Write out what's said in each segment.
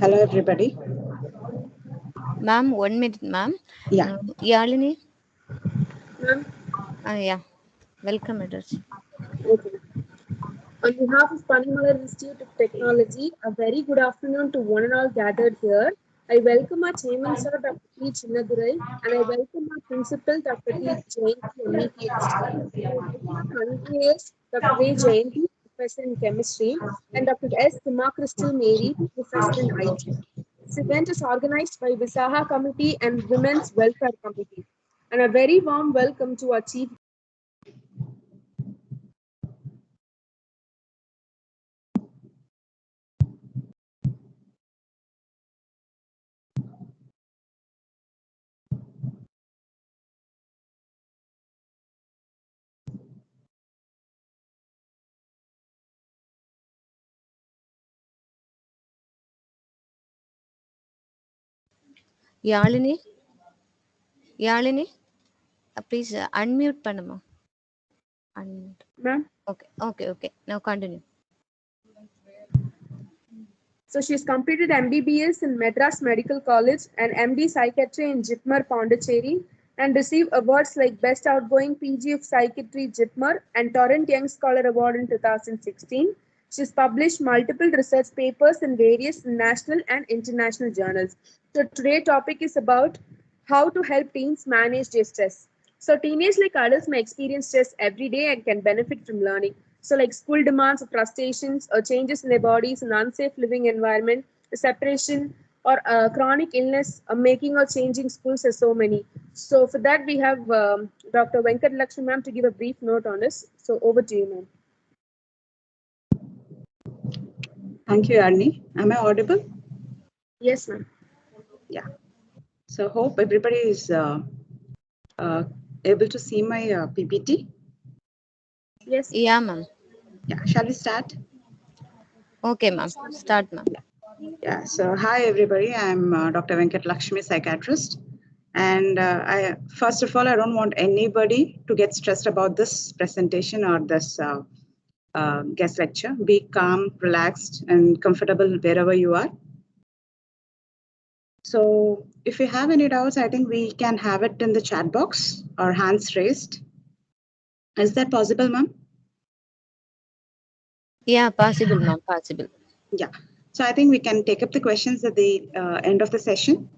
Hello, everybody. Ma'am, 1 minute, ma'am. Yeah. Yalini? Ma'am. Yeah. Welcome, Edwards. Okay. On behalf of Panimalar Institute of Technology, a very good afternoon to one and all gathered here. I welcome our Chairman Sir, Dr. P. Chinnadurai, and I welcome our Principal, Dr. T. Jayanti, MEPHD. I welcome our conveyancer, Dr. A. Jayanti, Professor in Chemistry, and Dr. S. Sima Crystal Mary, Professor in IT. This event is organized by Visaha Committee and Women's Welfare Committee. And a very warm welcome to our Chief Yalini? Please unmute Panama. Ma'am. Okay. Now continue. So she's completed MBBS in Madras Medical College and MD Psychiatry in Jipmer, Pondicherry, and received awards like Best Outgoing PG of Psychiatry, Jipmer, and Torrent Young Scholar Award in 2016. She's published multiple research papers in various national and international journals. So today's topic is about how to help teens manage their stress. So teenage like adults may experience stress every day and can benefit from learning. So like school demands or frustrations or changes in their bodies, an unsafe living environment, separation or chronic illness, making or changing schools are so many. So for that we have Dr. Venkat Lakshmi ma'am to give a brief note on this. So over to you, ma'am. Thank you, Arnie. Am I audible? Yes, ma'am. Yeah. So hope everybody is able to see my PPT. Yes. Yeah, ma'am. Yeah. Shall we start? Okay, ma'am. Start, ma'am. Yeah. So hi, everybody. I'm Dr. Venkat Lakshmi, psychiatrist. And first of all, I don't want anybody to get stressed about this presentation or this guest lecture. Be calm, relaxed, and comfortable wherever you are. So if you have any doubts, I think we can have it in the chat box or hands raised. Is that possible, ma'am? Yeah, possible, ma'am. Possible. Yeah. So I think we can take up the questions at the end of the session.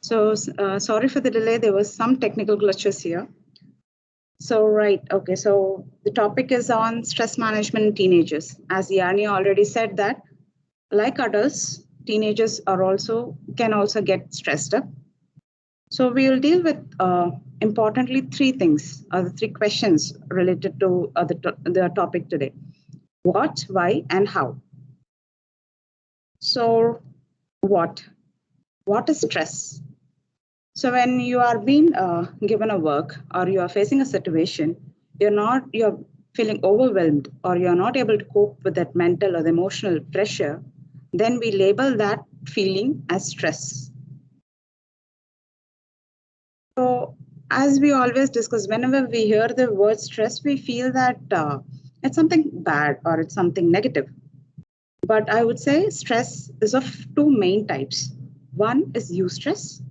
So sorry for the delay. There was some technical glitches here. So right. Okay. So the topic is on stress management in teenagers. As Yanni already said that, like adults, teenagers can also get stressed up. So we will deal with importantly three things, or the three questions related to the topic today: what, why, and how. So what is stress? So when you are being given a work or you are facing a situation, you're feeling overwhelmed or you're not able to cope with that mental or the emotional pressure, then we label that feeling as stress. So as we always discuss, whenever we hear the word stress, we feel that it's something bad or it's something negative. But I would say stress is of two main types. One is eustress,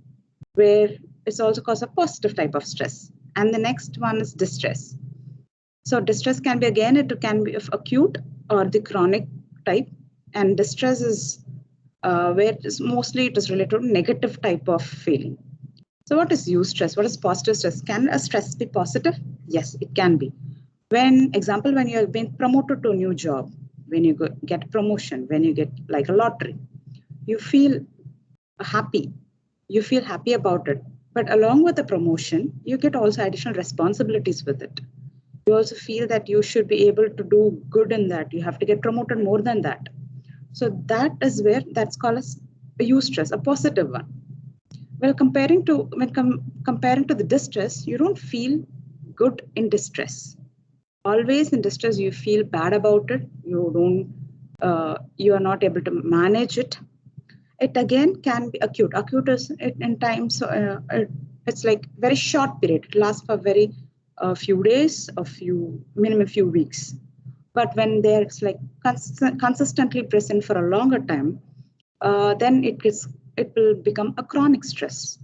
where it's also called a positive type of stress. And the next one is distress. So distress can be, again, it can be of acute or the chronic type. And distress is where it is related to negative type of feeling. So what is eustress? What is positive stress? Can a stress be positive? Yes, it can be. When you have been promoted to a new job, when you get promotion, when you get like a lottery, you feel happy. You feel happy about it. But along with the promotion, you get also additional responsibilities with it. You also feel that you should be able to do good in that. You have to get promoted more than that. So that is where that's called as a eustress, a positive one. Well, comparing to the distress, you don't feel good in distress. Always in distress, you feel bad about it. You are not able to manage it. It again can be acute. Acute is in times. It's like very short period. It lasts for very few days, minimum few weeks. But when there's like consistently present for a longer time, then it will become a chronic stress.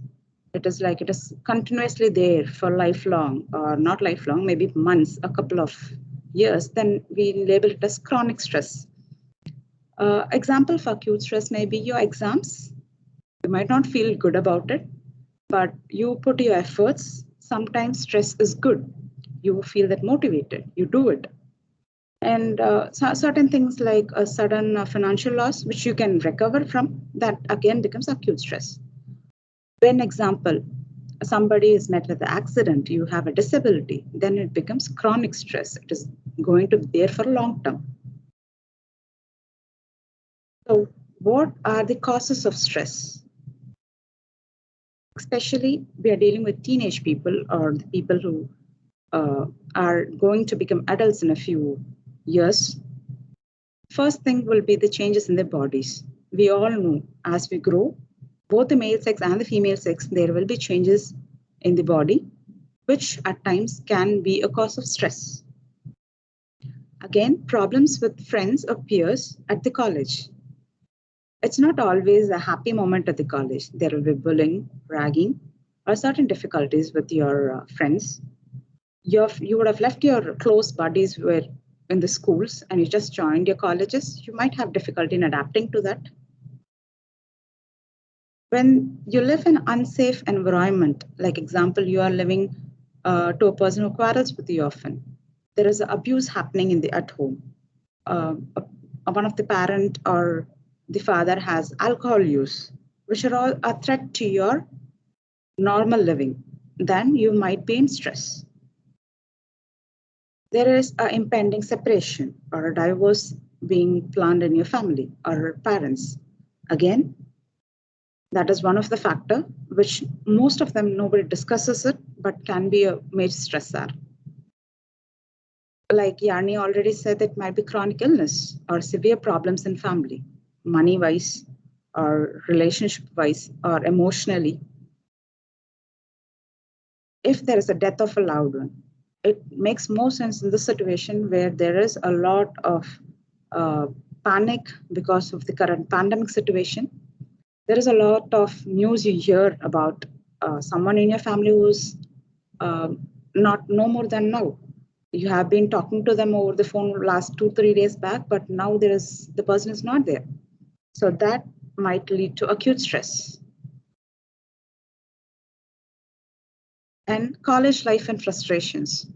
It is like it is continuously there for lifelong, or not lifelong, maybe months, a couple of years. Then we label it as chronic stress. Example for acute stress may be your exams. You might not feel good about it, but you put your efforts. Sometimes stress is good. You feel that motivated. You do it. And certain things like a sudden financial loss, which you can recover from, that again becomes acute stress. When example, somebody is met with an accident, you have a disability, then it becomes chronic stress. It is going to be there for long term. So what are the causes of stress? Especially we are dealing with teenage people, or the people who are going to become adults in a few years. First thing will be the changes in their bodies. We all know as we grow, both the male sex and the female sex, there will be changes in the body, which at times can be a cause of stress. Again, problems with friends or peers at the college. It's not always a happy moment at the college. There will be bullying, ragging, or certain difficulties with your friends. You would have left your close buddies were in the schools and you just joined your colleges. You might have difficulty in adapting to that. When you live in an unsafe environment, like example, you are living to a person who quarrels with you often, there is abuse happening at home. One of the parent or the father has alcohol use, which are all a threat to your normal living, then you might be in stress. There is an impending separation or a divorce being planned in your family or parents. Again, that is one of the factor which most of them nobody discusses it, but can be a major stressor. Like Yarni already said, it might be chronic illness or severe problems in family, money-wise or relationship-wise or emotionally. If there is a death of a loved one, it makes more sense in this situation where there is a lot of panic because of the current pandemic situation. There is a lot of news you hear about someone in your family who's not no more than now. You have been talking to them over the phone last 2-3 days back, but now the person is not there. So that might lead to acute stress. And college life and frustrations.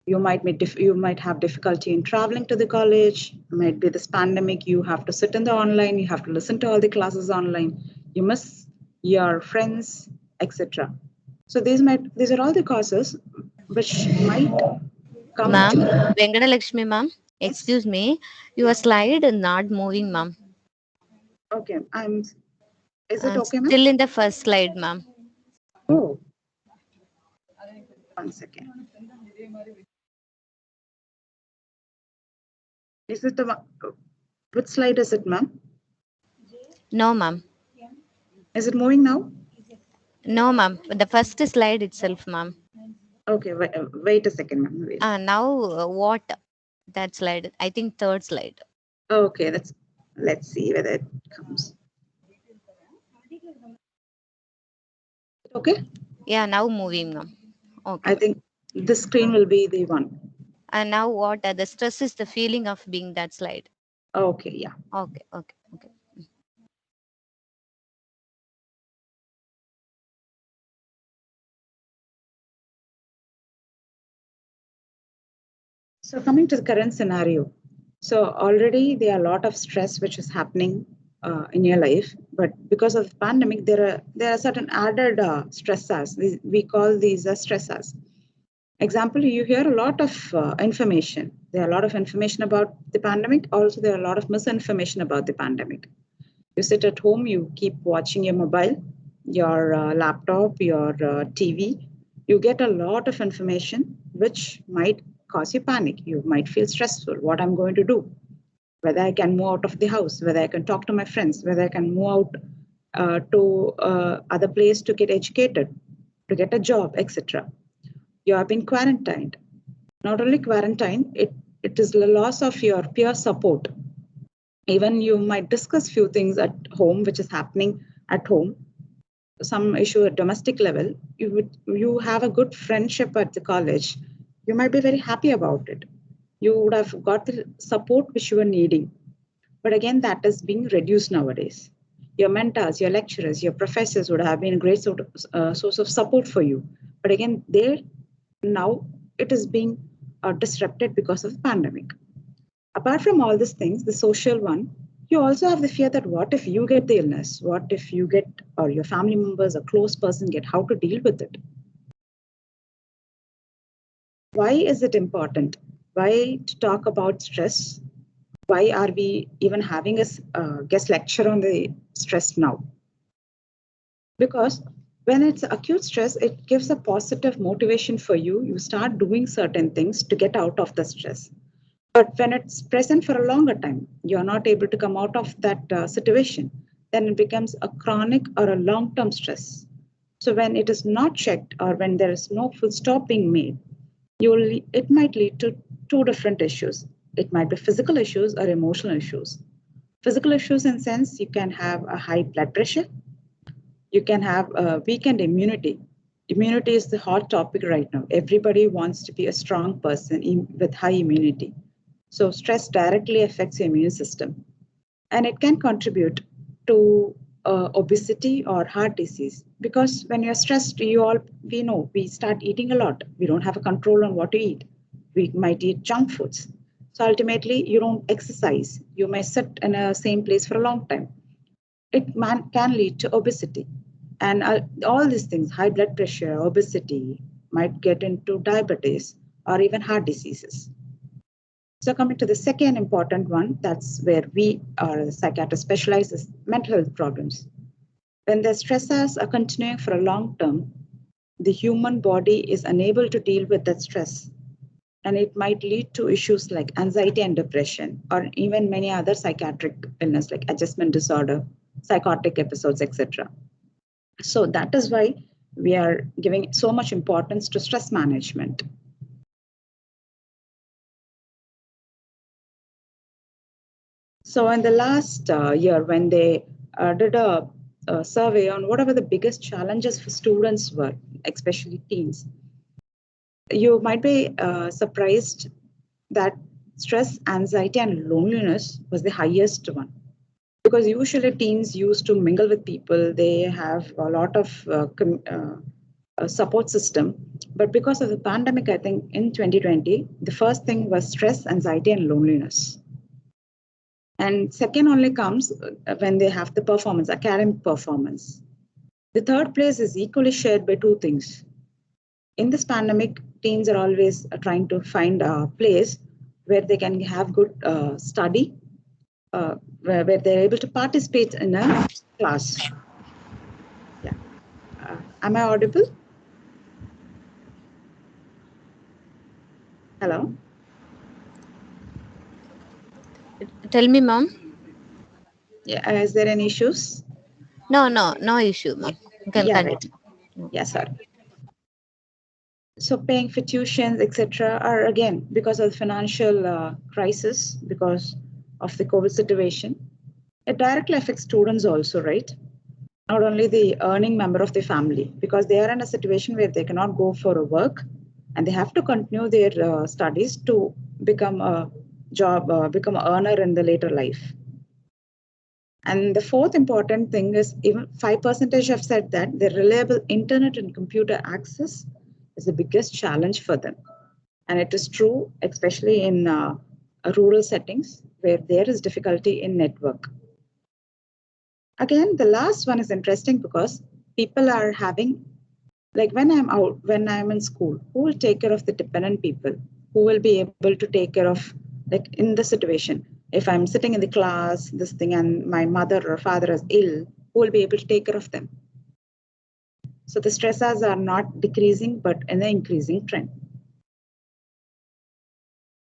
You might have difficulty in traveling to the college. Might be this pandemic. You have to sit in the online. You have to listen to all the classes online. You miss your friends, etc. So these are all the causes which might come Ma'am, to. Venkatalakshmi ma'am, Yes. excuse me, your slide is not moving, ma'am. Okay. Is it okay, ma'am? Still in the first slide, ma'am. Oh, 1 second. Is it the which slide is it, ma'am? No, ma'am. Is it moving now? No, ma'am. The first slide itself, ma'am. Okay, wait a second, ma'am. Wait. Now what? That slide. I think third slide. Okay, let's see whether it comes. Okay. Yeah, now moving, ma'am. Okay. I think this screen will be the one. And now what? The stress is the feeling of being that slide. Okay, yeah. Okay, okay, okay. So coming to the current scenario. So already there are a lot of stress which is happening in your life, but because of the pandemic, there are certain added stressors. We call these stressors. Example, you hear a lot of information. There are a lot of information about the pandemic. Also, there are a lot of misinformation about the pandemic. You sit at home, you keep watching your mobile, your laptop, your TV. You get a lot of information which might cause you panic. You might feel stressful. What I'm going to do? Whether I can move out of the house, whether I can talk to my friends, whether I can move out to other place to get educated, to get a job, etc. You have been quarantined. Not only quarantined, it is the loss of your peer support. Even you might discuss few things at home, which is happening at home, some issue at domestic level. You have a good friendship at the college. You might be very happy about it. You would have got the support which you were needing. But again, that is being reduced nowadays. Your mentors, your lecturers, your professors would have been a great source of support for you. But again, there now it is being disrupted because of the pandemic. Apart from all these things, the social one, you also have the fear that what if you get the illness? What if you get, or your family members, a close person get, how to deal with it? Why is it important? Why to talk about stress? Why are we even having a guest lecture on the stress now? Because when it's acute stress, it gives a positive motivation for you. You start doing certain things to get out of the stress. But when it's present for a longer time, you're not able to come out of that situation, then it becomes a chronic or a long term stress. So when it is not checked or when there is no full stop being made, it might lead to two different issues. It might be physical issues or emotional issues. Physical issues in sense you can have a high blood pressure, you can have a weakened immunity. Immunity is the hot topic right now. Everybody wants to be a strong person with high immunity. So stress directly affects your immune system, and it can contribute to obesity or heart disease. Because when you're stressed, we know we start eating a lot. We don't have a control on what to eat. We might eat junk foods. So ultimately, you don't exercise. You may sit in a same place for a long time. Can lead to obesity. And all these things, high blood pressure, obesity, might get into diabetes or even heart diseases. So coming to the second important one, that's where we are psychiatrists specialize is mental health problems. When the stressors are continuing for a long term, the human body is unable to deal with that stress. And it might lead to issues like anxiety and depression, or even many other psychiatric illness like adjustment disorder, psychotic episodes, etc. So that is why we are giving so much importance to stress management. So in the last year, when they did a survey on whatever the biggest challenges for students were, especially teens, you might be surprised that stress, anxiety, and loneliness was the highest one. Because usually teens used to mingle with people, they have a lot of support system. But because of the pandemic, I think in 2020, the first thing was stress, anxiety, and loneliness. And second only comes when they have the performance, academic performance. The third place is equally shared by two things. In this pandemic, teens are always trying to find a place where they can have good study, where they're able to participate in a class. Yeah. Am I audible? Hello? Tell me, ma'am. Yeah. Is there any issues? No issue, ma'am. You can Yeah, right. continue. Yeah, sorry. So paying for tuitions, etc., are again because of the financial crisis, because of the COVID situation. It directly affects students also, right? Not only the earning member of the family, because they are in a situation where they cannot go for a work and they have to continue their studies to become a job, become an earner in the later life. And the fourth important thing is even 5% have said that the reliable internet and computer access is the biggest challenge for them. And it is true, especially in rural settings where there is difficulty in network. Again, the last one is interesting because people are having, like when I'm in school, who will take care of the dependent people? Who will be able to take care of, like in the situation, if I'm sitting in the class, this thing, and my mother or father is ill, who will be able to take care of them? So the stressors are not decreasing, but in an increasing trend.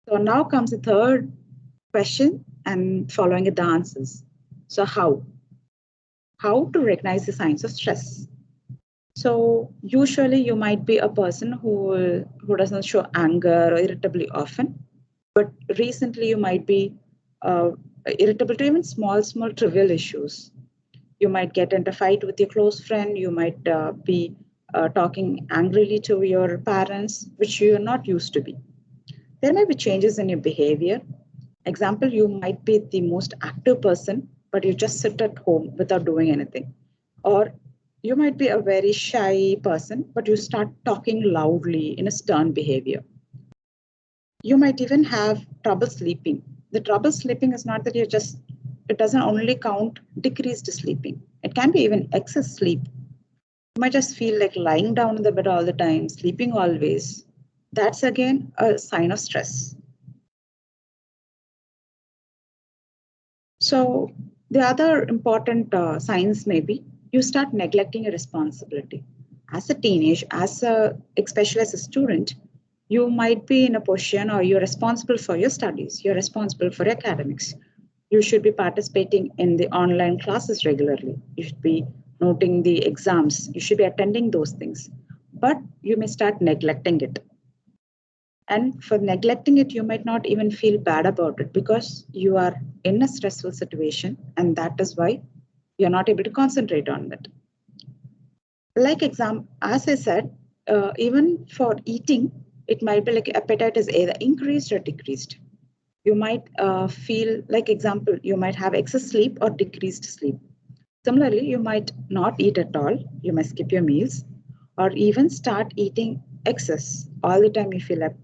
So now comes the third question and following it the answers. So how? How to recognize the signs of stress? So usually you might be a person who doesn't show anger or irritability often, but recently you might be irritable to even small trivial issues. You might get into a fight with your close friend. You might be talking angrily to your parents, which you are not used to be. There may be changes in your behavior. Example, you might be the most active person, but you just sit at home without doing anything. Or you might be a very shy person, but you start talking loudly in a stern behavior. You might even have trouble sleeping. The trouble sleeping is not that you're just, it doesn't only count decreased sleeping. It can be even excess sleep. You might just feel like lying down in the bed all the time, sleeping always. That's again a sign of stress. So the other important signs may be you start neglecting a responsibility. As a teenage, especially as a student, you might be in a position or you're responsible for your studies, you're responsible for academics. You should be participating in the online classes regularly. You should be noting the exams. You should be attending those things. But you may start neglecting it. And for neglecting it, you might not even feel bad about it because you are in a stressful situation, and that is why you're not able to concentrate on it. Like as I said, even for eating, it might be like appetite is either increased or decreased. You might feel like example, you might have excess sleep or decreased sleep. Similarly, you might not eat at all. You might skip your meals or even start eating excess. All the time you feel that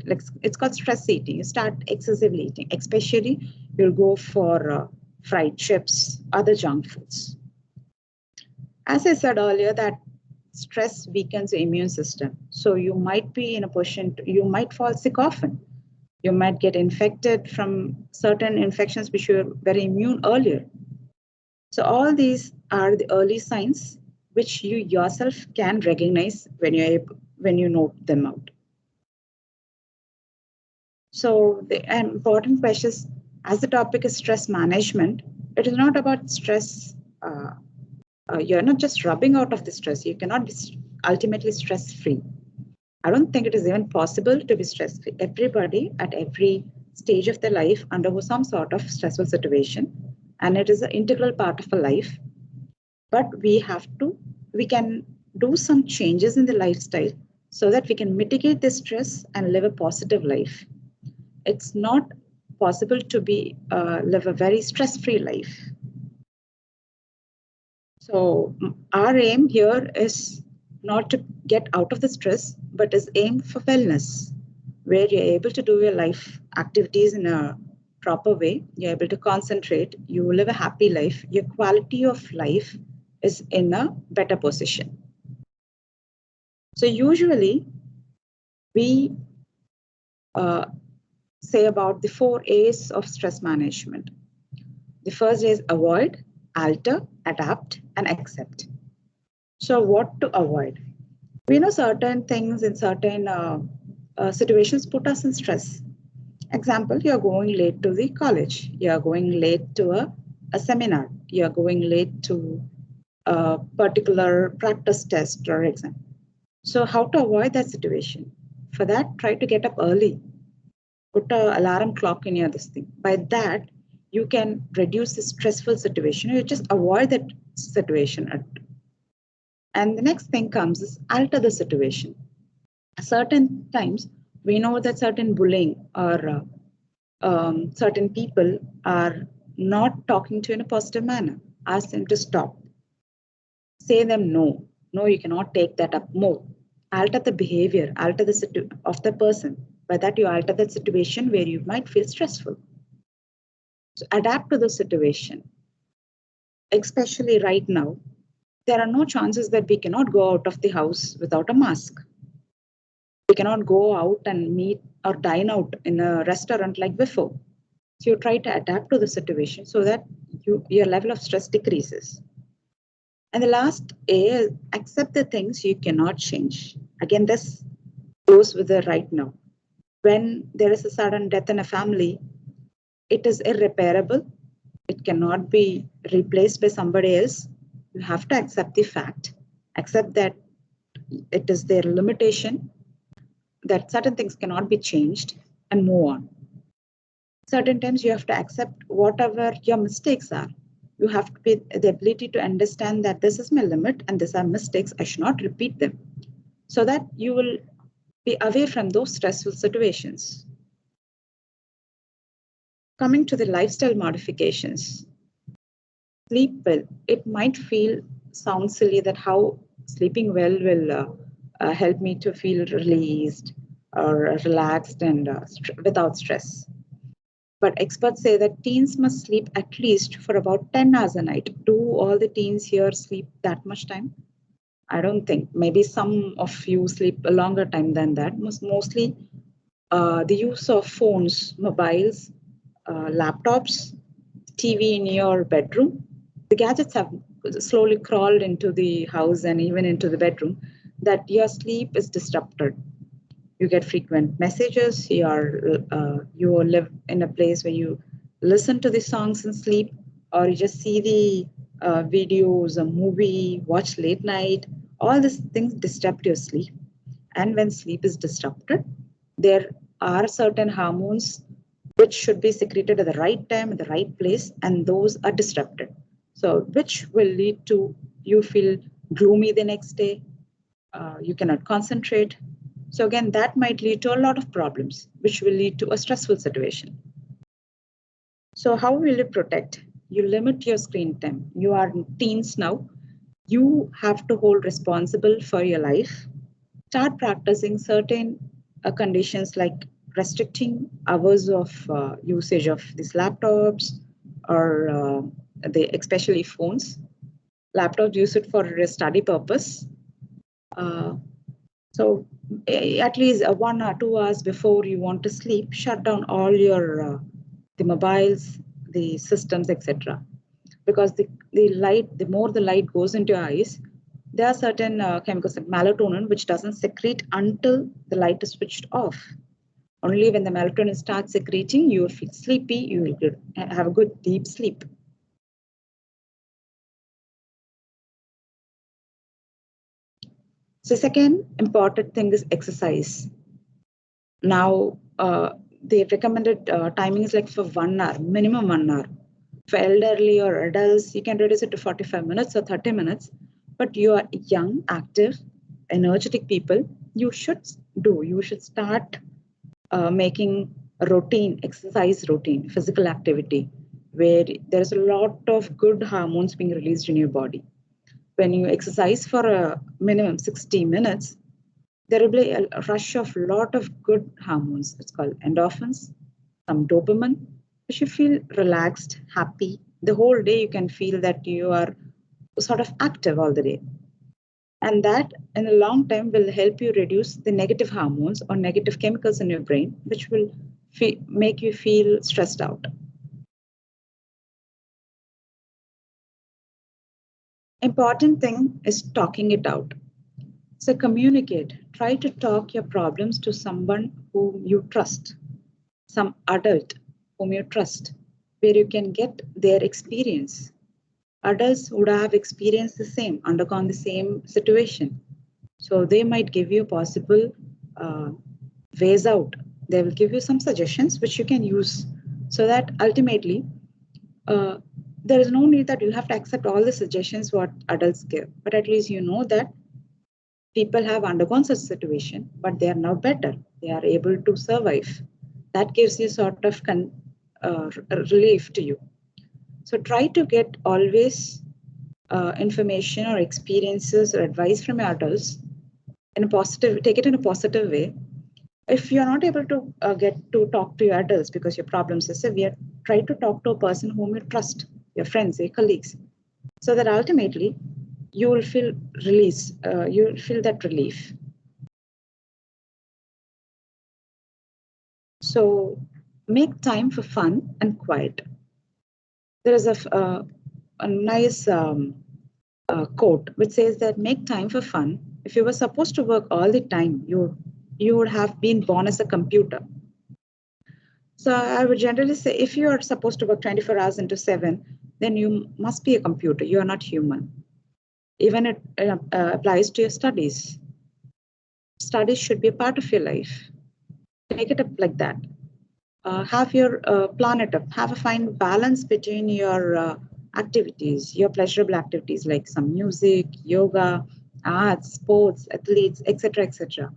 like it's called stress eating. You start excessively eating, especially you'll go for fried chips, other junk foods. As I said earlier, that stress weakens the immune system. So you might be in a position, you might fall sick often. You might get infected from certain infections which you were very immune earlier. So all these are the early signs which you yourself can recognize when you note them out. So the important question is, as the topic is stress management, it is not about stress. You're not just rubbing out of the stress. You cannot be ultimately stress free. I don't think it is even possible to be stress free. Everybody at every stage of their life undergoes some sort of stressful situation, and it is an integral part of a life. But we can do some changes in the lifestyle so that we can mitigate the stress and live a positive life. It's not possible to be live a very stress-free life. So our aim here is not to get out of the stress, but is aim for wellness, where you're able to do your life activities in a proper way. You're able to concentrate. You live a happy life. Your quality of life is in a better position. So usually we say about the 4 A's of stress management. The first is avoid, alter, adapt, and accept. So what to avoid? We know certain things in certain situations put us in stress. Example, you're going late to the college. You're going late to a seminar. You're going late to a particular practice test or exam. So how to avoid that situation? For that, try to get up early. Put an alarm clock in your this thing. By that, you can reduce the stressful situation. You just avoid that situation. And the next thing comes is alter the situation. Certain times, we know that certain bullying or certain people are not talking to you in a positive manner. Ask them to stop. Say them no. No, you cannot take that up more. Alter the behavior, alter the of the person. By that, you alter that situation where you might feel stressful. So adapt to the situation. Especially right now, there are no chances that we cannot go out of the house without a mask. We cannot go out and meet or dine out in a restaurant like before. So you try to adapt to the situation so that your level of stress decreases. And the last A is accept the things you cannot change. Again, this goes with the right now. When there is a sudden death in a family, it is irreparable. It cannot be replaced by somebody else. You have to accept the fact, accept that it is their limitation, that certain things cannot be changed, and move on. Certain times you have to accept whatever your mistakes are. You have to be the ability to understand that this is my limit and these are mistakes. I should not repeat them, so that you will be away from those stressful situations. Coming to the lifestyle modifications, sleep well. It might sound silly that how sleeping well will help me to feel released or relaxed and without stress. But experts say that teens must sleep at least for about 10 hours a night. Do all the teens here sleep that much time? I don't think. Maybe some of you sleep a longer time than that. Mostly the use of phones, mobiles, laptops, TV in your bedroom. The gadgets have slowly crawled into the house and even into the bedroom, that your sleep is disrupted. You get frequent messages. You live in a place where you listen to the songs and sleep, or you just see the videos, a movie, watch late night. All these things disrupt your sleep. And when sleep is disrupted, there are certain hormones which should be secreted at the right time, at the right place, and those are disrupted. So, which will lead to you feel gloomy the next day, you cannot concentrate. So, again, that might lead to a lot of problems, which will lead to a stressful situation. So, how will you protect? You limit your screen time. You are teens now. You have to hold responsible for your life. Start practicing certain conditions like restricting hours of usage of these laptops or especially phones. Laptops, use it for a study purpose. Uh, so at least 1 or 2 hours before you want to sleep, shut down all your the mobiles, the systems, etc. Because the light, the more the light goes into your eyes, there are certain chemicals like melatonin which doesn't secrete until the light is switched off. Only when the melatonin starts secreting, you will feel sleepy, you will have a good deep sleep. So second important thing is exercise. Now, the recommended timing is like for 1 hour, minimum 1 hour. For elderly or adults, you can reduce it to 45 minutes or 30 minutes. But you are young, active, energetic people, you should start making a routine, exercise routine, physical activity, where there's a lot of good hormones being released in your body. When you exercise for a minimum 60 minutes, there will be a rush of lot of good hormones. It's called endorphins, some dopamine, which you feel relaxed, happy. The whole day you can feel that you are sort of active all the day. And that in a long time will help you reduce the negative hormones or negative chemicals in your brain, which will make you feel stressed out. Important thing is talking it out. So communicate. Try to talk your problems to someone whom you trust, some adult whom you trust, where you can get their experience. Adults would have experienced the same, undergone the same situation. So they might give you possible uh, ways out. They will give you some suggestions which you can use, so that ultimately uh, there is no need that you have to accept all the suggestions what adults give. But at least you know that people have undergone such situation, but they are now better. They are able to survive. That gives you sort of relief to you. So try to get always information or experiences or advice from your adults in a positive, take it in a positive way. If you're not able to get to talk to your adults because your problems are severe, try to talk to a person whom you trust, your friends, your colleagues, so that ultimately you will feel release, you will feel that relief. So make time for fun and quiet. There is a nice quote which says that make time for fun. If you were supposed to work all the time, you would have been born as a computer. So I would generally say if you are supposed to work 24 hours into 7, then you must be a computer. You are not human. Even it applies to your studies. Studies should be a part of your life. Take it up like that. Have your plan it up. Have a fine balance between your activities, your pleasurable activities like some music, yoga, arts, sports, athletes, etc., etc.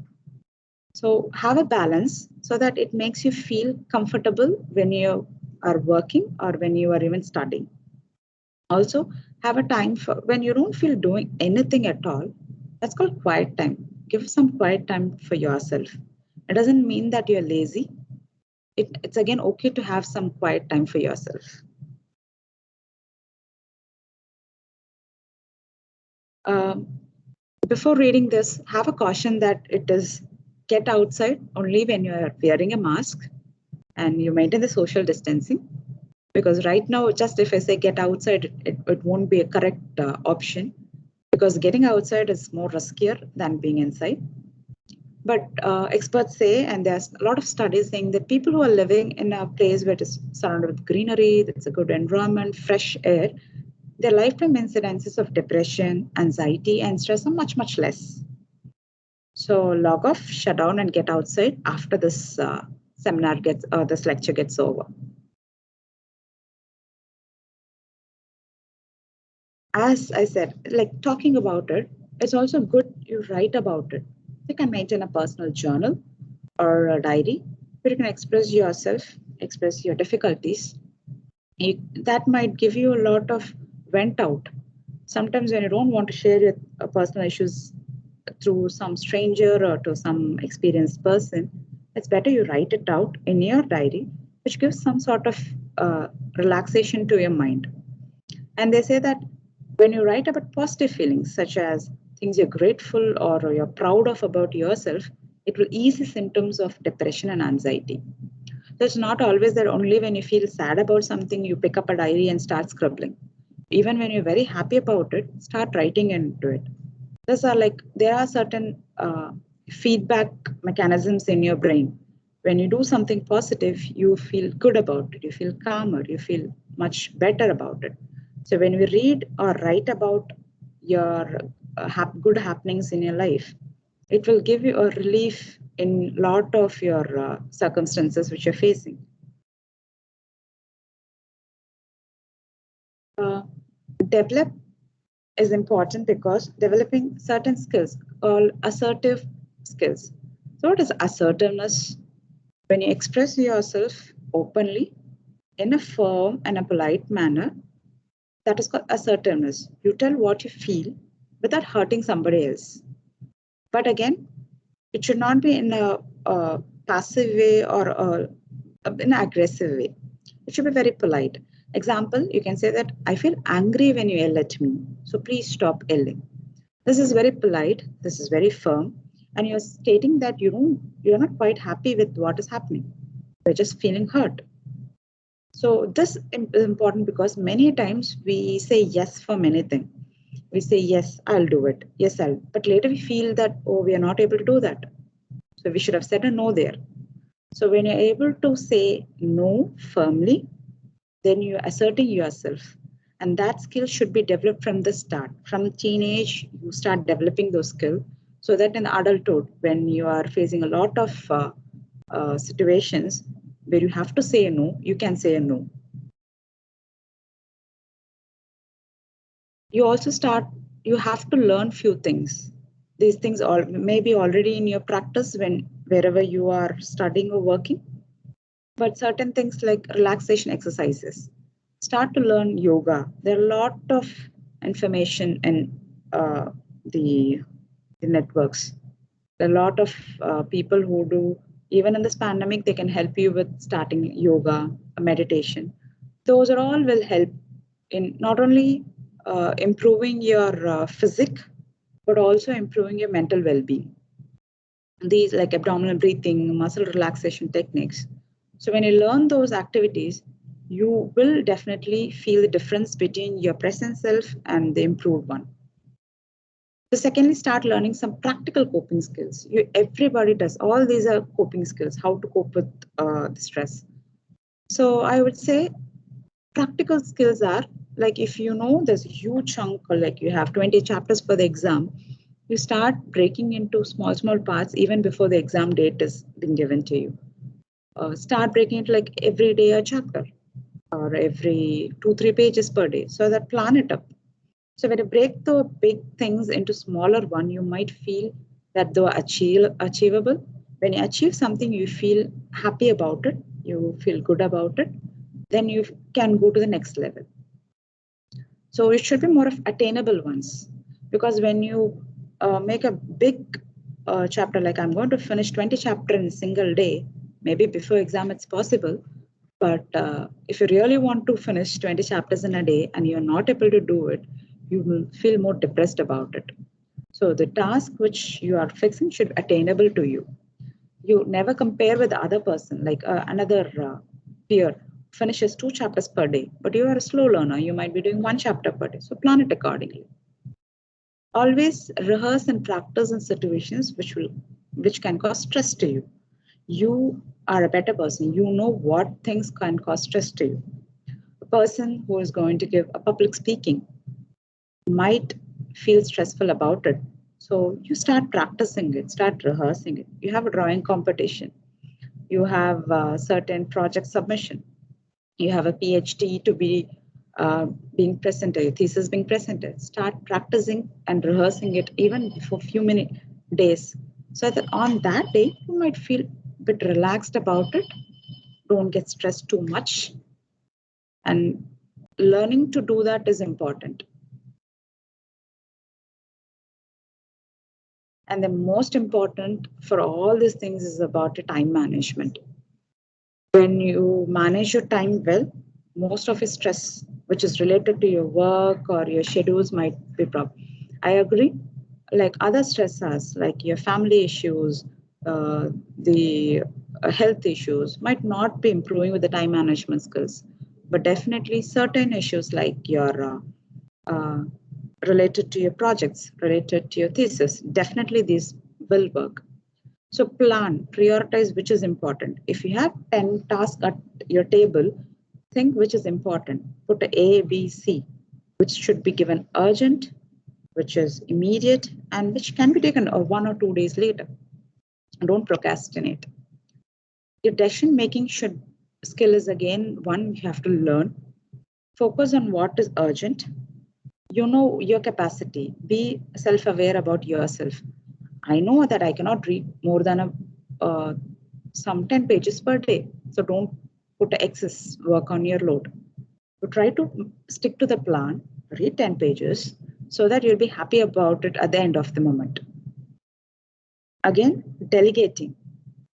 So have a balance so that it makes you feel comfortable when you are working or when you are even studying. Also, have a time for when you don't feel doing anything at all. That's called quiet time. Give some quiet time for yourself. It doesn't mean that you're lazy. It's again okay to have some quiet time for yourself. Um, Before reading this, have a caution that it is get outside only when you are wearing a mask and you maintain the social distancing. Because right now, just if I say get outside, it won't be a correct option because getting outside is more riskier than being inside. But experts say, and there's a lot of studies saying that people who are living in a place where it is surrounded with greenery, that's a good environment, fresh air, their lifetime incidences of depression, anxiety, and stress are much, much less. So log off, shut down, and get outside after this this lecture gets over. As I said, like talking about it, it's also good you write about it. You can maintain a personal journal or a diary where you can express yourself, express your difficulties. That might give you a lot of vent out. Sometimes when you don't want to share your personal issues through some stranger or to some experienced person, it's better you write it out in your diary, which gives some sort of relaxation to your mind. And they say that when you write about positive feelings, such as things you're grateful or you're proud of about yourself, it will ease the symptoms of depression and anxiety. So it's not always that only when you feel sad about something, you pick up a diary and start scribbling. Even when you're very happy about it, start writing into it. These are like, there are certain feedback mechanisms in your brain. When you do something positive, you feel good about it, you feel calmer, you feel much better about it. So when we read or write about your good happenings in your life, it will give you a relief in lot of your circumstances which you're facing. Uh, Develop is important because developing certain skills called assertive skills. So what is assertiveness? When you express yourself openly in a firm and a polite manner, that is called assertiveness. You tell what you feel without hurting somebody else. But again, it should not be in a passive way or in an aggressive way. It should be very polite. Example, you can say that I feel angry when you yell at me. So please stop yelling. This is very polite. This is very firm. And you're stating that you're not quite happy with what is happening. You're just feeling hurt. So this is important because many times we say yes for many things. We say, yes, I'll do it. Yes, I'll. But later we feel that, oh, we are not able to do that. So we should have said a no there. So when you're able to say no firmly, then you're asserting yourself. And that skill should be developed from the start. From teenage, you start developing those skills so that in adulthood, when you are facing a lot of situations where you have to say a no, you can say a no. You also you have to learn few things. These things all may be already in your practice when wherever you are studying or working, but certain things like relaxation exercises. Start to learn yoga. There are a lot of information in the, the networks. There are a lot of people who do, even in this pandemic, they can help you with starting yoga, meditation. Those are all will help in not only improving your physique, but also improving your mental well-being. These like abdominal breathing, muscle relaxation techniques. So when you learn those activities, you will definitely feel the difference between your present self and the improved one. So secondly, start learning some practical coping skills. Everybody does. All these are coping skills, how to cope with the stress. So I would say practical skills are like if you know there's a huge chunk, or like you have 20 chapters for the exam, you start breaking into small, small parts even before the exam date is being given to you. Start breaking it like every day a chapter or every 2-3 pages per day, so that plan it up. So when you break the big things into smaller one, you might feel that they are achievable. When you achieve something, you feel happy about it, you feel good about it, then you can go to the next level. So it should be more of attainable ones, because when you make a big chapter, like I'm going to finish 20 chapters in a single day, maybe before exam it's possible, but if you really want to finish 20 chapters in a day and you're not able to do it, you will feel more depressed about it. So the task which you are fixing should be attainable to you. You never compare with the other person, like another peer finishes 2 chapters per day, but you are a slow learner. You might be doing 1 chapter per day. So plan it accordingly. Always rehearse and practice in situations which can cause stress to you. You are a better person. You know what things can cause stress to you. A person who is going to give a public speaking might feel stressful about it. So you start practicing it, start rehearsing it. You have a drawing competition. You have certain project submission. You have a PhD to be being presented, your thesis being presented. Start practicing and rehearsing it even for a few days, so that on that day you might feel a bit relaxed about it. Don't get stressed too much. And learning to do that is important. And the most important for all these things is about the time management. When you manage your time well, most of your stress, which is related to your work or your schedules, might be problem. I agree. Like other stressors, like your family issues, the health issues, might not be improving with the time management skills. But definitely, certain issues like your uh, related to your projects, related to your thesis, definitely these will work. So plan, prioritize which is important. If you have 10 tasks at your table, think which is important. Put A, B, C, which should be given urgent, which is immediate, and which can be taken 1 or 2 days later. Don't procrastinate. Your decision making should skill is again one you have to learn. Focus on what is urgent. You know your capacity. Be self-aware about yourself. I know that I cannot read more than some 10 pages per day. So don't put excess work on your load. So try to stick to the plan, read 10 pages so that you'll be happy about it at the end of the moment. Again, delegating.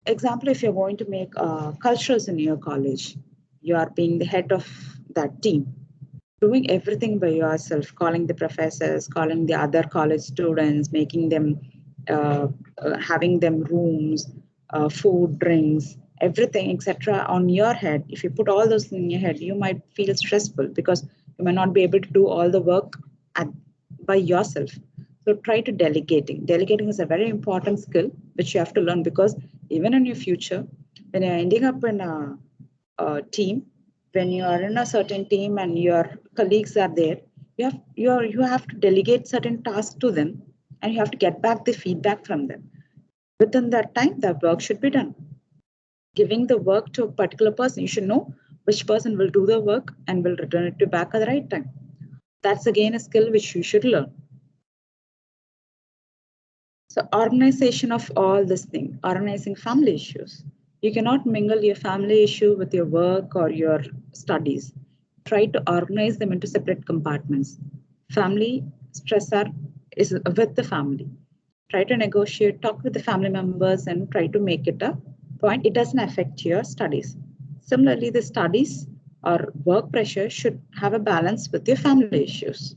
Example, if you're going to make cultures in your college, you are being the head of that team, doing everything by yourself, calling the professors, calling the other college students, making them, having them rooms, food, drinks, everything, etc. on your head. If you put all those in your head, you might feel stressful because you might not be able to do all the work at, by yourself. So try to delegating. Delegating is a very important skill which you have to learn, because even in your future, when you're ending up in a team, when you are in a certain team and your colleagues are there, you have to delegate certain tasks to them, and you have to get back the feedback from them. Within that time, the work should be done. Giving the work to a particular person, you should know which person will do the work and will return it to back at the right time. That's again a skill which you should learn. So organization of all this thing, organizing family issues. You cannot mingle your family issue with your work or your studies. Try to organize them into separate compartments. Family stressor is with the family. Try to negotiate, talk with the family members, and try to make it a point. It doesn't affect your studies. Similarly, the studies or work pressure should have a balance with your family issues.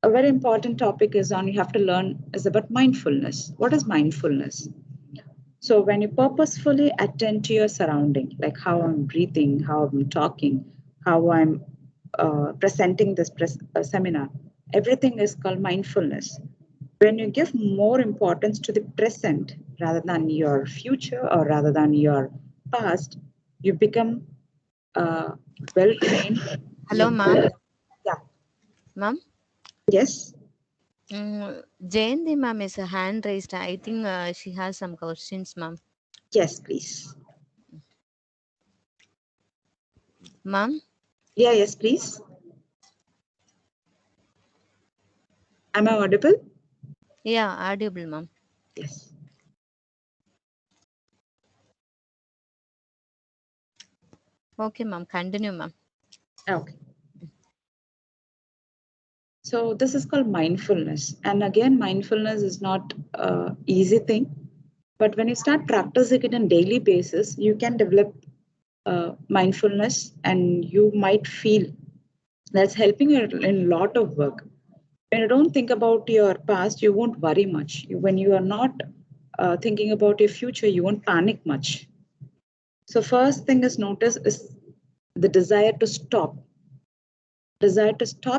A very important topic is on you have to learn is about mindfulness. What is mindfulness? So when you purposefully attend to your surrounding, like how I'm breathing, how I'm talking, how I'm presenting this seminar, everything is called mindfulness. When you give more importance to the present rather than your future or rather than your past, you become well trained. Hello, ma'am. Yeah. Ma'am. Yes. Jayanti ma'am is a hand raised. I think she has some questions, ma'am. Yes, please. Ma'am? Yeah, yes, please. Am I audible? Yeah, audible, ma'am. Yes. Okay, ma'am. Continue, ma'am. Okay. So this is called mindfulness. And again, mindfulness is not an easy thing. But when you start practicing it on daily basis, you can develop mindfulness, and you might feel that's helping you in a lot of work. When you don't think about your past, you won't worry much. When you are not thinking about your future, you won't panic much. So first thing is notice is the desire to stop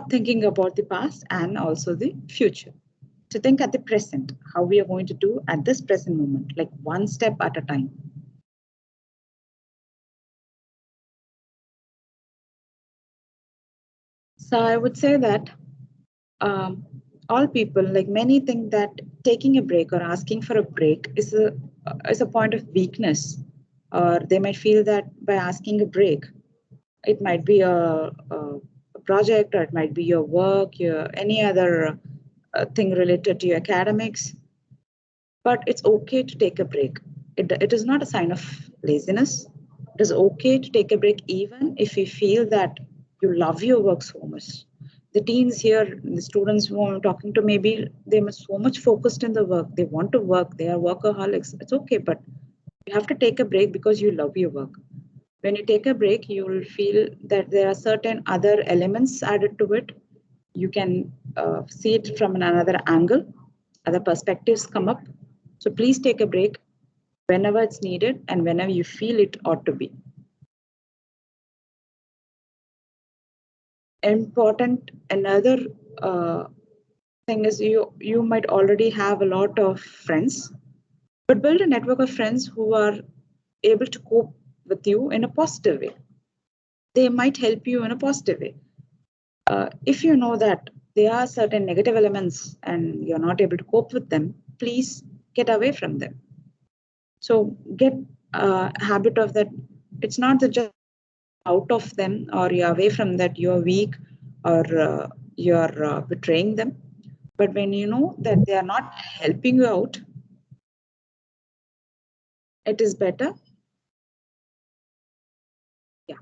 thinking about the past and also the future. To think at the present, how we are going to do at this present moment, like one step at a time. So I would say that um, all people, like many, think that taking a break or asking for a break is a point of weakness, or they might feel that by asking a break, it might be a project, or it might be your work, your any other thing related to your academics. But it's okay to take a break. It is not a sign of laziness. It is okay to take a break even if you feel that you love your work so much. The teens here, the students who I'm talking to, maybe they're so much focused in the work. They want to work. They are workaholics. It's okay, but you have to take a break because you love your work. When you take a break, you will feel that there are certain other elements added to it. You can see it from another angle, other perspectives come up. So please take a break whenever it's needed and whenever you feel it ought to be. Important another uh, thing is you might already have a lot of friends, but build a network of friends who are able to cope with you in a positive way. They might help you in a positive way. If you know that there are certain negative elements and you're not able to cope with them, please get away from them. So get a habit of that. It's not that just out of them or you're away from that you're weak, or you're betraying them. But when you know that they are not helping you out, it is better. Yeah,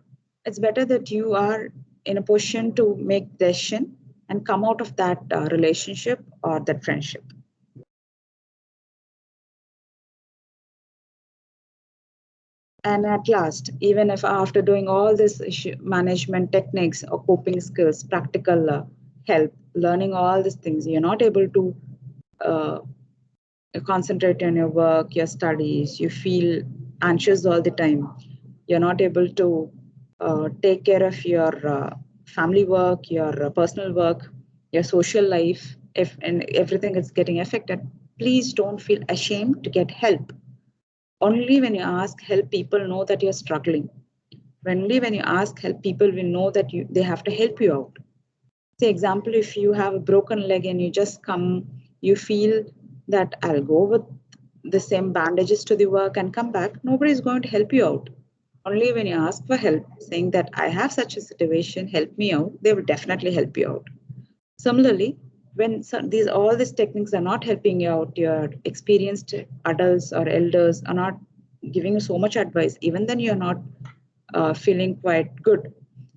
it's better that you are in a position to make decision and come out of that relationship or that friendship. And at last, even if after doing all this issue management techniques or coping skills, practical help, learning all these things, you're not able to uh, concentrate on your work, your studies, you feel anxious all the time, you're not able to take care of your family work, your personal work, your social life, if and everything is getting affected, please don't feel ashamed to get help. Only when you ask help, people know that you're struggling. Only when you ask help, people will know that they have to help you out. Say, example, if you have a broken leg and you just come, you feel that I'll go with the same bandages to the work and come back, nobody is going to help you out. Only when you ask for help, saying that I have such a situation, help me out, they will definitely help you out. Similarly, when these all these techniques are not helping you out, your experienced adults or elders are not giving you so much advice, even then you're not feeling quite good,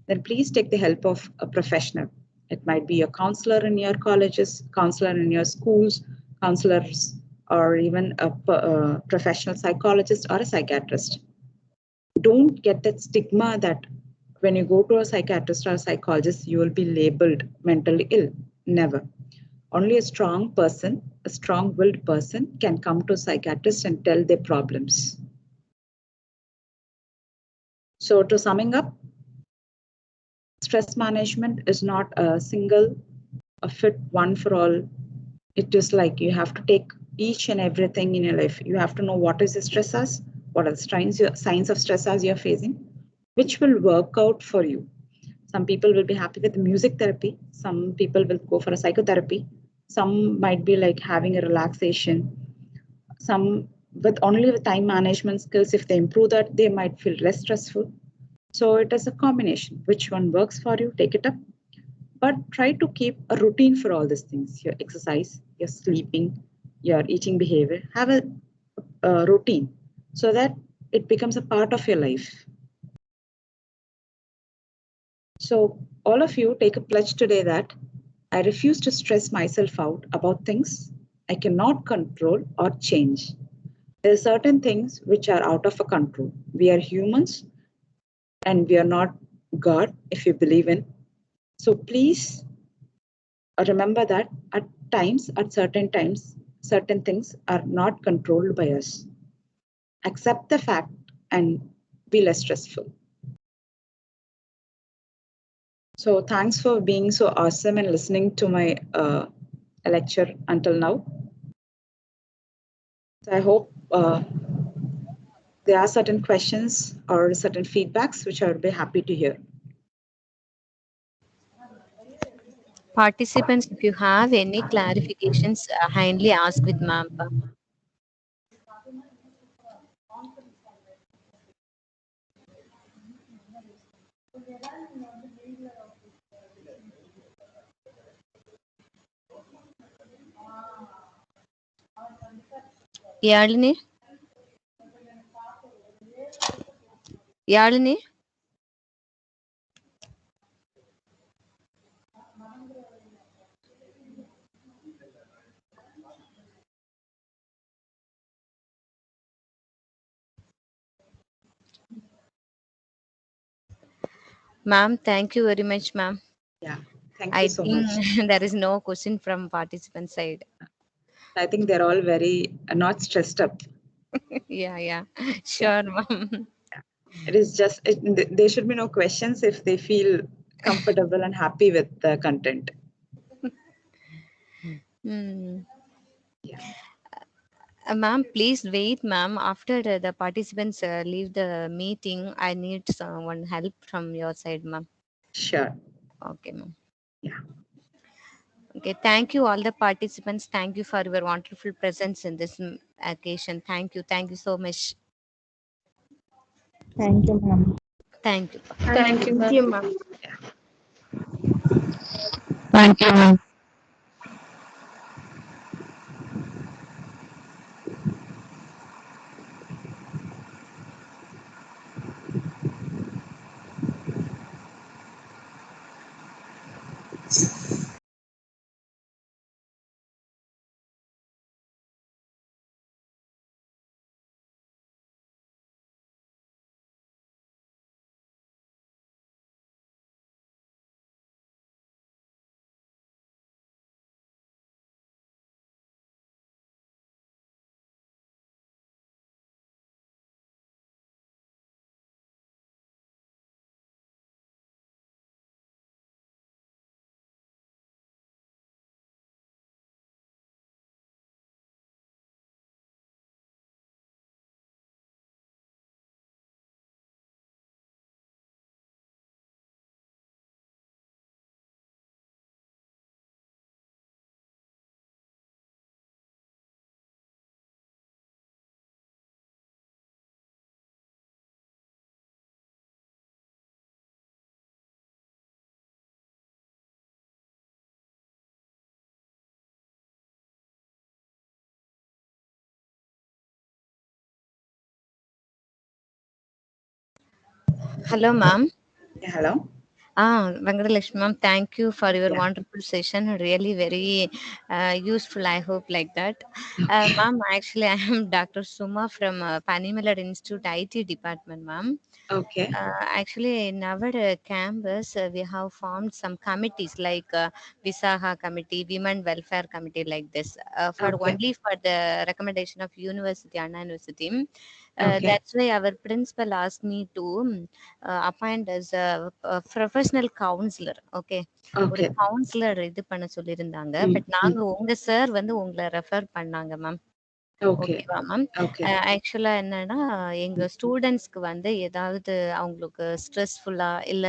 then please take the help of a professional. It might be a counselor in your colleges, counselor in your schools, counselors, or even a professional psychologist or a psychiatrist. Don't get that stigma that when you go to a psychiatrist or a psychologist, you will be labeled mentally ill. Never. Only a strong person, a strong willed person can come to a psychiatrist and tell their problems. So, to summing up, stress management is not a single, a fit one for all. It is like you have to take each and everything in your life. You have to know what is the stressors, what are the signs of stressors you're facing, which will work out for you. Some people will be happy with music therapy. Some people will go for a psychotherapy. Some might be like having a relaxation. Some with only with time management skills, if they improve that, they might feel less stressful. So it is a combination. Which one works for you, take it up. But try to keep a routine for all these things: your exercise, your sleeping, your eating behavior. Have a routine so that it becomes a part of your life. So, all of you take a pledge today that I refuse to stress myself out about things I cannot control or change. There are certain things which are out of our control. We are humans and we are not God if you believe in. So, please remember that at certain times, certain things are not controlled by us. Accept the fact and be less stressful. So thanks for being so awesome and listening to my lecture until now. So I hope there are certain questions or certain feedbacks which I would be happy to hear. Participants, if you have any clarifications, kindly ask with ma'am. Yalini? Yalini? Ma'am, thank you very much, ma'am. Yeah, thank you I so think much. there is no question from participant side. I think they're all very not stressed up. Yeah, yeah. Yeah, Sure, ma'am. it is just there should be no questions if they feel comfortable and happy with the content. Hmm. Yeah, Ma'am, please wait, ma'am. After the participants leave the meeting, I need someone help from your side, ma'am. sure. Okay, ma'am. Yeah, Okay, thank you, all the participants. Thank you for your wonderful presence in this occasion. Thank you. Thank you so much. Thank you, ma'am. Thank you. Thank you. Thank you, ma'am. yeah. Thank you, ma'am. Hello, ma'am. Yeah, hello. Venkatalakshmi, ma'am, thank you for your Yeah. wonderful session. Really very useful, I hope, like that. Okay. Ma'am, actually, I am Dr. Suma from Panimalad Institute IT department, ma'am. Okay. Actually, in our campus, we have formed some committees like Visaha Committee, Women Welfare Committee, like this, for Okay. only for the recommendation of University, Anna University. Okay. That's why our principal asked me to appoint as a professional counselor. Okay, ஒரு Okay. Councillor இது பண்ண சொல்லியிருந்தாங்க. Mm, but நாங்க mm. உங்க sir வந்து உங்களை refer பண்ணாங்க ma'am. Okay. ஓகேவா மேம்? Okay. ஆக்சுவலா என்னன்னா, எங்க ஸ்டூடண்ட்ஸ்க்கு வந்து ஏதாவது அவங்களுக்கு ஸ்ட்ரெஸ்ஃபுல்லா இல்ல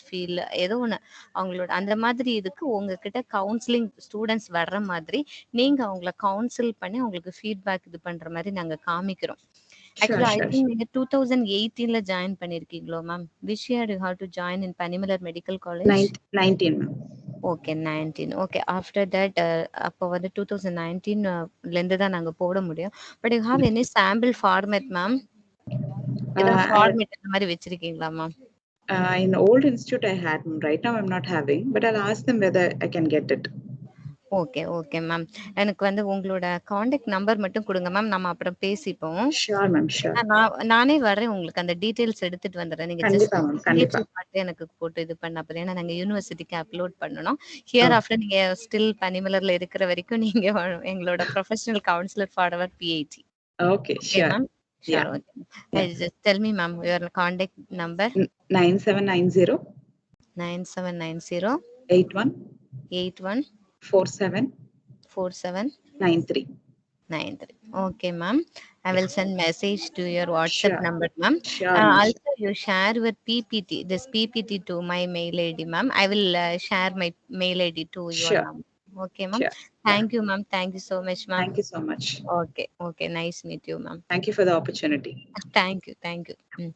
ஃபீல் ஏதோ ஒண்ணு அவங்களோட அந்த மாதிரி இதுக்கு உங்ககிட்ட கவுன்சிலிங் ஸ்டூடண்ட்ஸ் வர்ற மாதிரி, நீங்க அவங்கள கவுன்சில் பண்ணி அவங்களுக்கு ஃபீட்பேக் இது பண்ற மாரி நாங்க காமிக்கிறோம். Sure, ஆக்சுவலா ஐ sure, திங்க் sure. நீங்க 2018ல ஜாயின் பண்ணியிருக்கீங்களோ ma'am? Which year you have to join in Panimalar medical college? 19, ma'am. Okay 19. Okay. After that அப்போ வந்து 2019லேருந்து தான் நாங்க போட முடியும். But you have any sample format ma'am? ஏதாவது I, ஃபார்மேட் அந்த மாரி வச்சிருக்கீங்களா மேம்? in the old institute I had, ma'am. Right now I'm not having, but I'll ask them whether I can get it. Okay, okay ma'am. எனக்கு வந்து உங்களோட contact number மட்டும் குடுங்க மேம். நம்ம அப்புறம் பேசிப்போம். Sure, ma'am. Sure. நானே வரேன் உங்களுக்கு அந்த டீட்டெயில்ஸ் எடுத்துட்டு வந்துடுறேன். நீங்க ஜஸ்ட் கண்டிப்பா, ma'am. கண்டிப்பா. சிக்னேச்சர் மட்டும் எனக்கு போட்டு இது பண்ணா போதும். ஏன்னா நாங்க யுனிவர்சிட்டிக்கு அப்லோட் பண்ணணும். ஹியர் Oh, ஆஃப்டர் நீங்க ஸ்டில் பனிமலர்ல இருக்கிற வரைக்கும் நீங்க எங்களோட professional counsellor for our PhD. okay. Okay Sure. Ma'am? Yeah. Sure. Okay. Yeah. Just tell me ma'am your contact number. 9790 9790 81 81 47 47 93. 93. Okay, ma'am. I Yeah. will send message to your WhatsApp Sure. number, ma'am. Sure, ma'am. Also, you share with PPT, this PPT to my mail ID, ma'am. I will share my mail ID to your Sure. number. Okay, ma'am. Sure. Yeah. Thank you, ma'am. Thank you so much, ma'am. Thank you so much. Okay, okay. Nice meet you, ma'am. Thank you for the opportunity. Thank you, thank you.